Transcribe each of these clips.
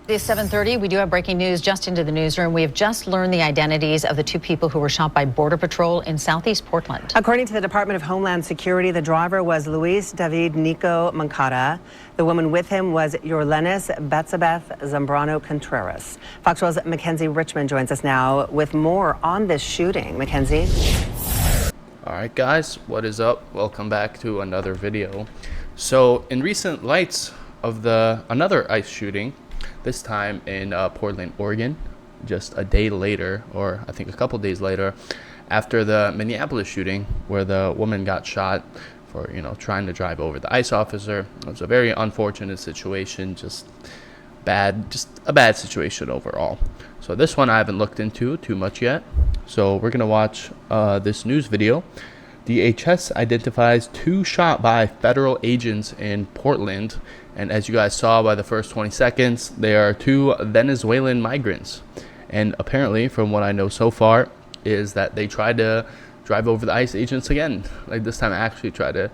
It's 7:30. We do have breaking news just into the newsroom. We have just learned the identities of the two people who were shot by Border Patrol in southeast Portland. According to the Department of Homeland Security, the driver was Luis David Nico Moncada. The woman with him was Yorlenis Betsabeth Zambrano Contreras. Fox 12's Mackenzie Richmond joins us now with more on this shooting. Mackenzie. All right, guys, what is up? Welcome back to another video. So, in recent lights of another ICE shooting, this time in Portland, Oregon, just a day later, or I think a couple days later, after the Minneapolis shooting, where the woman got shot for trying to drive over the ICE officer. It was a very unfortunate situation, just a bad situation overall. So this one I haven't looked into too much yet. So we're gonna watch this news video. DHS identifies two shot by federal agents in Portland, and as you guys saw by the first 20 seconds, they are two Venezuelan migrants. And apparently, from what I know so far, is that they tried to drive over the ICE agents again. Like this time, actually tried to,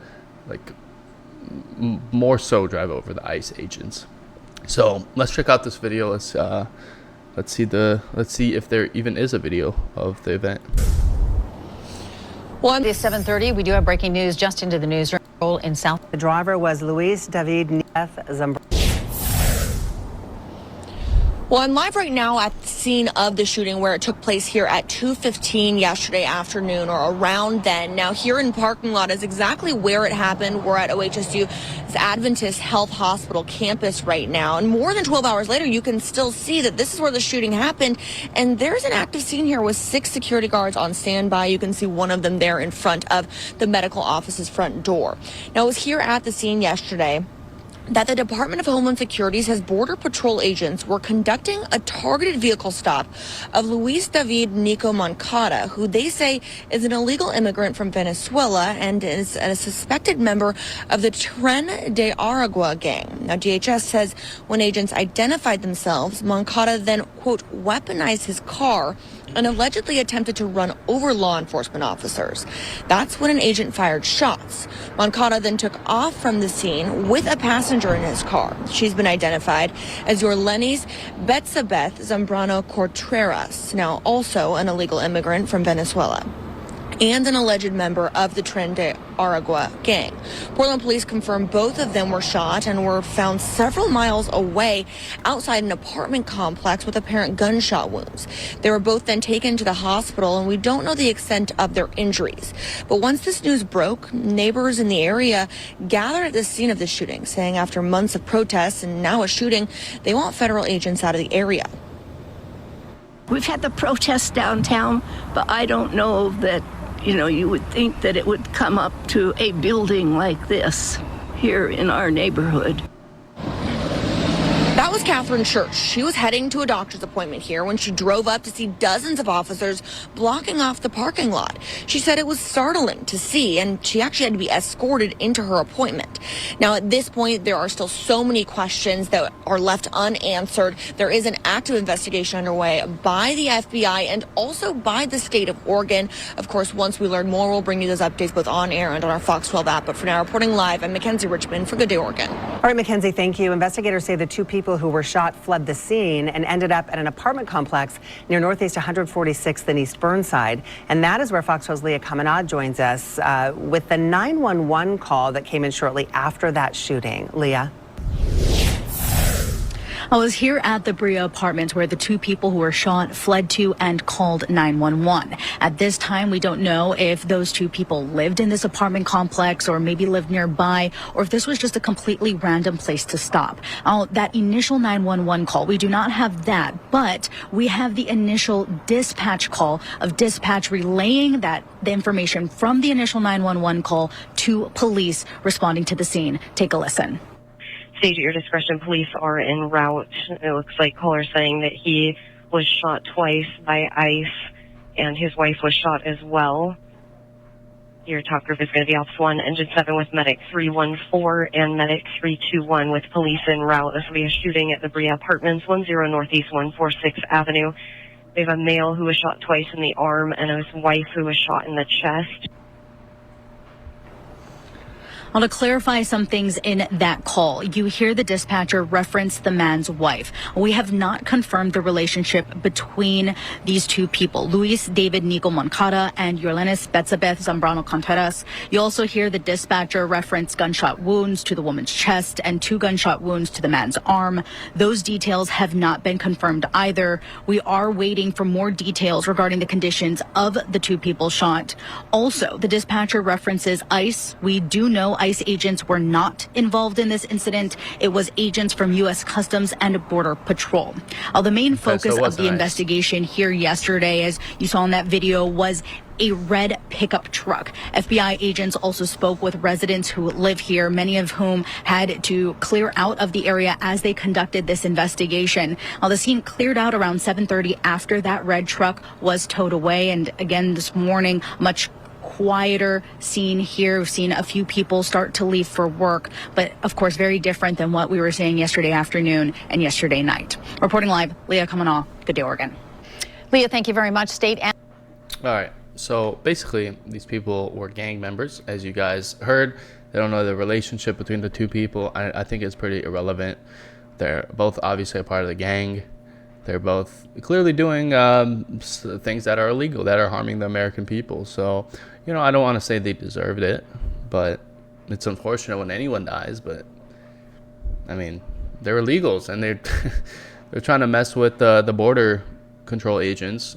more so drive over the ICE agents. So let's check out this video. Let's see if there even is a video of the event. Well, it's 7:30. We do have breaking news just into the newsroom in South. The driver was Luis David Zambrano. Well, I'm live right now at the scene of the shooting where it took place here at 2:15 yesterday afternoon or around then. Now, here in the parking lot is exactly where it happened. We're at OHSU's Adventist Health Hospital campus right now. And more than 12 hours later, you can still see that this is where the shooting happened. And there's an active scene here with 6 security guards on standby. You can see one of them there in front of the medical office's front door. Now, it was here at the scene yesterday that the Department of Homeland Security says Border Patrol agents were conducting a targeted vehicle stop of Luis David Nico Moncada, who they say is an illegal immigrant from Venezuela and is a suspected member of the Tren de Aragua gang. Now, DHS says when agents identified themselves, Moncada then, quote, weaponized his car and allegedly attempted to run over law enforcement officers. That's when an agent fired shots. Moncada then took off from the scene with a passenger in his car. She's been identified as Yorlenis Betsabeth Zambrano Contreras, now also an illegal immigrant from Venezuela and an alleged member of the Tren de Aragua gang. Portland police confirmed both of them were shot and were found several miles away outside an apartment complex with apparent gunshot wounds. They were both then taken to the hospital, and we don't know the extent of their injuries. But once this news broke, neighbors in the area gathered at the scene of the shooting, saying after months of protests and now a shooting, they want federal agents out of the area. We've had the protests downtown, but I don't know that you would think that it would come up to a building like this here in our neighborhood. That was Catherine Church. She was heading to a doctor's appointment here when she drove up to see dozens of officers blocking off the parking lot. She said it was startling to see, and she actually had to be escorted into her appointment. Now, at this point, there are still so many questions that are left unanswered. There is an active investigation underway by the FBI and also by the state of Oregon. Of course, once we learn more, we'll bring you those updates both on air and on our Fox 12 app. But for now, reporting live, I'm Mackenzie Richmond for Good Day Oregon. All right, Mackenzie, thank you. Investigators say the two people who were shot fled the scene and ended up at an apartment complex near Northeast 146th and East Burnside. And that is where Fox 12's Leah Kaminad joins us with the 911 call that came in shortly after that shooting. Leah. I was here at the Brea apartments where the two people who were shot fled to and called 911. At this time, we don't know if those two people lived in this apartment complex or maybe lived nearby, or if this was just a completely random place to stop. That initial 911 call, we do not have that, but we have the initial dispatch call of dispatch relaying the information from the initial 911 call to police responding to the scene. Take a listen. State at your discretion, police are en route. It looks like caller saying that he was shot twice by ICE and his wife was shot as well. Your top group is going to be Officer 1, Engine 7 with Medic 314 and Medic 321 with police en route. This will be a shooting at the Brea Apartments, 10 Northeast 146th Avenue. We have a male who was shot twice in the arm and his wife who was shot in the chest. Well, to clarify some things in that call, you hear the dispatcher reference the man's wife. We have not confirmed the relationship between these two people, Luis David Nico Moncada and Yorlenis Betsabeth Zambrano Contreras. You also hear the dispatcher reference gunshot wounds to the woman's chest and 2 gunshot wounds to the man's arm. Those details have not been confirmed either. We are waiting for more details regarding the conditions of the 2 people shot. Also, the dispatcher references ICE. We do know ICE agents were not involved in this incident. It was agents from U.S. Customs and Border Patrol. The main focus of the investigation here yesterday, as you saw in that video, was a red pickup truck. FBI agents also spoke with residents who live here, many of whom had to clear out of the area as they conducted this investigation. The scene cleared out around 7:30 after that red truck was towed away. And again, this morning, much quieter scene here. We've seen a few people start to leave for work, but of course very different than what we were seeing yesterday afternoon and yesterday night. Reporting live, Leah Kamanaugh, Good Day Oregon. Leah, thank you very much. State and... All right, so basically these people were gang members, as you guys heard. They don't know the relationship between the 2 people. I think it's pretty irrelevant. They're both obviously a part of the gang. They're both clearly doing things that are illegal, that are harming the American people. So, you know, I don't want to say they deserved it, but it's unfortunate when anyone dies. But, I mean, they're illegals, and they're trying to mess with the border control agents.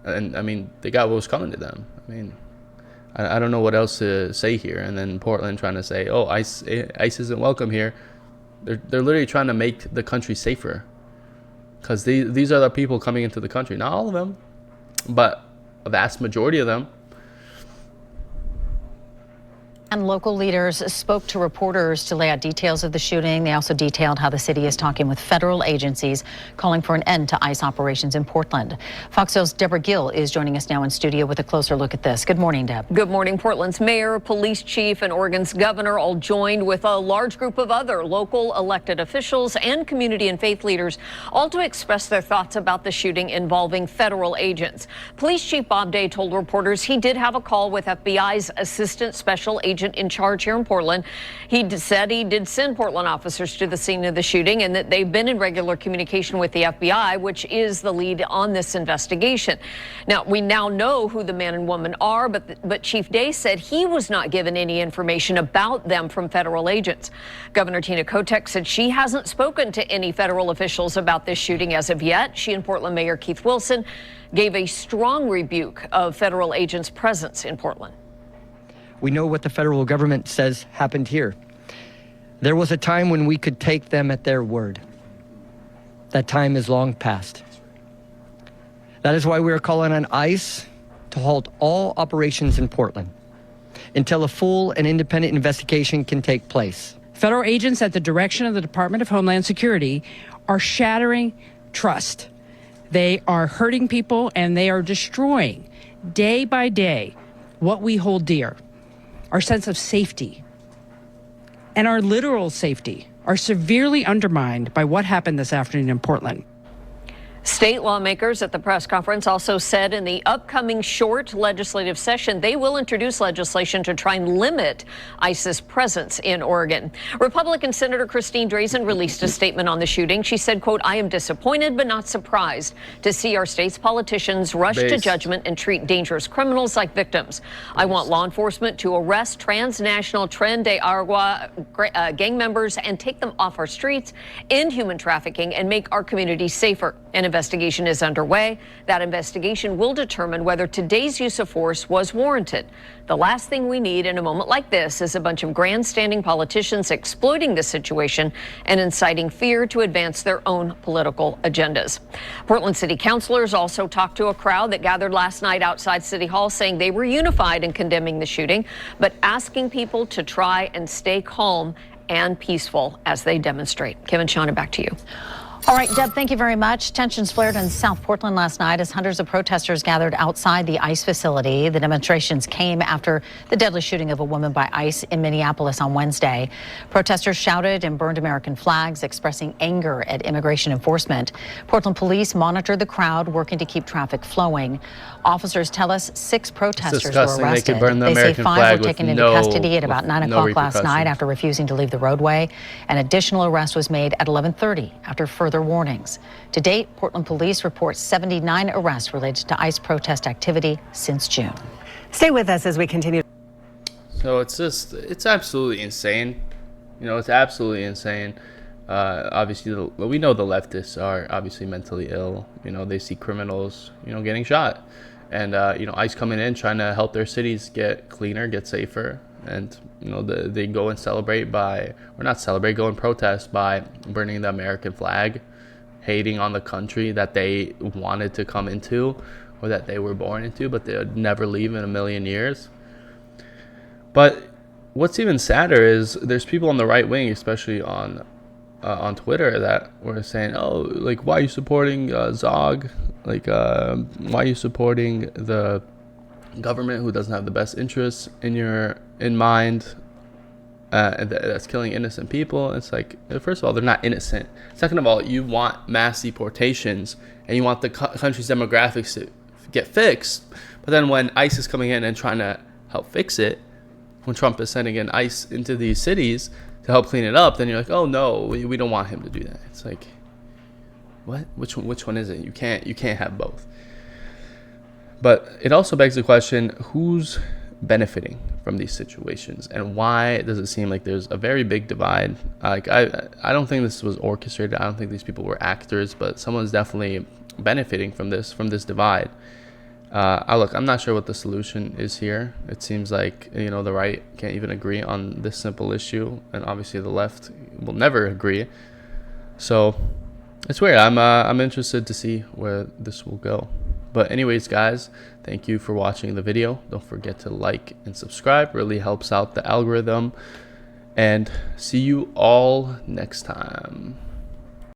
And, I mean, they got what was coming to them. I mean, I don't know what else to say here. And then Portland trying to say, oh, ICE isn't welcome here. They're literally trying to make the country safer. Because these are the people coming into the country. Not all of them, but a vast majority of them. And local leaders spoke to reporters to lay out details of the shooting. They also detailed how the city is talking with federal agencies, calling for an end to ICE operations in Portland. Fox News' Deborah Gill is joining us now in studio with a closer look at this. Good morning, Deb. Good morning. Portland's mayor, police chief, and Oregon's governor all joined with a large group of other local elected officials and community and faith leaders, all to express their thoughts about the shooting involving federal agents. Police Chief Bob Day told reporters he did have a call with FBI's assistant special agent in charge here in Portland. He said he did send Portland officers to the scene of the shooting and that they've been in regular communication with the FBI, which is the lead on this investigation. Now, we now know who the man and woman are, but Chief Day said he was not given any information about them from federal agents. Governor Tina Kotek said she hasn't spoken to any federal officials about this shooting as of yet. She and Portland Mayor Keith Wilson gave a strong rebuke of federal agents' presence in Portland. We know what the federal government says happened here. There was a time when we could take them at their word. That time is long past. That is why we are calling on ICE to halt all operations in Portland until a full and independent investigation can take place. Federal agents at the direction of the Department of Homeland Security are shattering trust. They are hurting people, and they are destroying day by day what we hold dear. Our sense of safety and our literal safety are severely undermined by what happened this afternoon in Portland. State lawmakers at the press conference also said in the upcoming short legislative session, they will introduce legislation to try and limit ICE's presence in Oregon. Republican Senator Christine Drazen released a statement on the shooting. She said, quote, "I am disappointed but not surprised to see our state's politicians rush to judgment and treat dangerous criminals like victims. I want law enforcement to arrest transnational Tren de Aragua gang members and take them off our streets, end human trafficking, and make our communities safer." An investigation is underway. That investigation will determine whether today's use of force was warranted. The last thing we need in a moment like this is a bunch of grandstanding politicians exploiting the situation and inciting fear to advance their own political agendas. Portland City councilors also talked to a crowd that gathered last night outside City Hall, saying they were unified in condemning the shooting, but asking people to try and stay calm and peaceful as they demonstrate. Kim and Shauna, back to you. All right, Deb, thank you very much. Tensions flared in South Portland last night as hundreds of protesters gathered outside the ICE facility. The demonstrations came after the deadly shooting of a woman by ICE in Minneapolis on Wednesday. Protesters shouted and burned American flags, expressing anger at immigration enforcement. Portland police monitored the crowd, working to keep traffic flowing. Officers tell us 6 protesters were arrested. They say 5 were taken into custody at about 9 o'clock last night after refusing to leave the roadway. An additional arrest was made at 11:30 after further warnings. To date, Portland police report 79 arrests related to ICE protest activity since June. Stay with us as we continue. So it's absolutely insane. You know, it's absolutely insane. Obviously, we know the leftists are obviously mentally ill. You know, they see criminals, you know, getting shot. And, you know, ICE coming in, trying to help their cities get cleaner, get safer. And, you know, they go and celebrate by, or not celebrate, go and protest by burning the American flag, hating on the country that they wanted to come into or that they were born into, but they would never leave in a million years. But what's even sadder is there's people on the right wing, especially on Twitter, that were saying, oh, like, why are you supporting Zog? Like, why are you supporting the government who doesn't have the best interests in mind, that's killing innocent people? It's like, first of all, they're not innocent. Second of all, you want mass deportations and you want the country's demographics to get fixed. But then when ICE is coming in and trying to help fix it, when Trump is sending in ICE into these cities to help clean it up, then you're like, oh no, we don't want him to do that. It's like, what? Which one is it? You can't have both. But it also begs the question, who's benefiting from these situations, and why does it seem like there's a very big divide? Like, I don't think this was orchestrated. I don't think these people were actors, but someone's definitely benefiting from this divide. Look, I'm not sure what the solution is here. It seems like, you know, the right can't even agree on this simple issue, and obviously the left will never agree. So it's weird. I'm interested to see where this will go. But anyways, guys, thank you for watching the video. Don't forget to like and subscribe. Really helps out the algorithm. And see you all next time.